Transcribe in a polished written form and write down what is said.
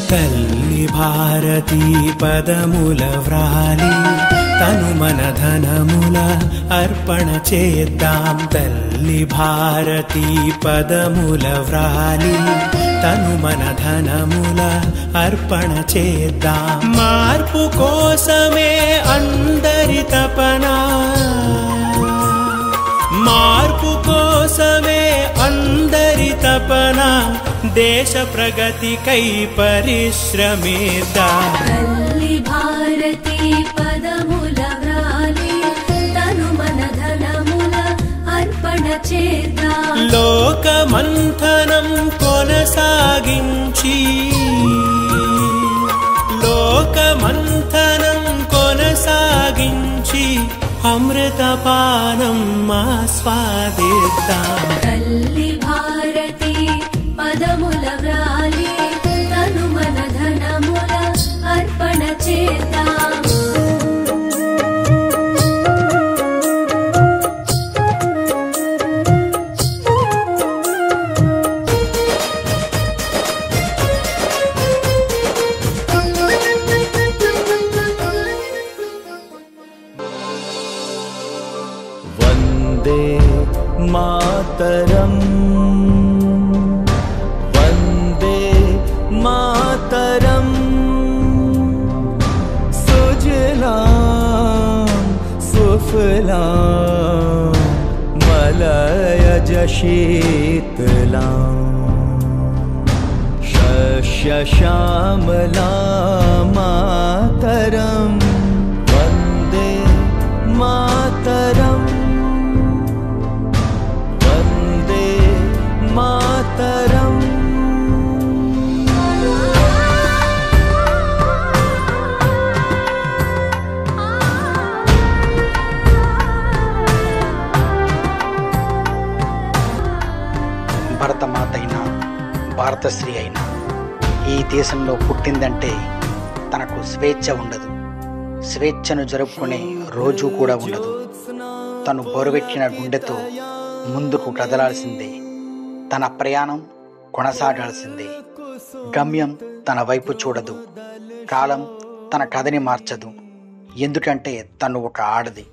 తల్లి భారతీ పదముల వ్రాలి తను మన ధనముల అర్పణ చేద్దాం. తల్లి భారతీ పదముల వ్రాలి తను మన ధనముల అర్పణ చేద్దాం. మార్పు కోసమే అందరి తపన, మార్పు కోసమే అందరి తపన, దేశ ప్రగతికై పరిశ్రమిద్దాం. తల్లి భారతీ పదముల వ్రాలి తను మన ధనముల అర్పణ చేద్దాం. లోకమంథనం కొనసాగించి, లోకమంథనం కొనసాగించి అమృతపానం ఆస్వాదిద్దాం. తల్లి భారతీ పదముల వ్రాలి తను మన ధనముల అర్పణ చేద్దాం. వందే మాతరం, వందే మాతరం, సుజలాం సుఫలాం మలయజ శీతలాం, శస్యశ్యామలాం మాతరం, వందే మాతరం, వందే మాతరం. భరతమాత అయినా భారతశ్రీ అయినా ఈ దేశంలో పుట్టిందంటే తనకు స్వేచ్ఛ ఉండదు. స్వేచ్ఛను జరుపుకునే రోజు కూడా ఉండదు. తను బొరువెక్కిన గుండెతో ముందుకు కదలాల్సిందే. తన ప్రయాణం కొనసాగాల్సిందే. గమ్యం తన వైపు చూడదు. కాలం తన కథని మార్చదు. ఎందుకంటే తను ఒక ఆడది.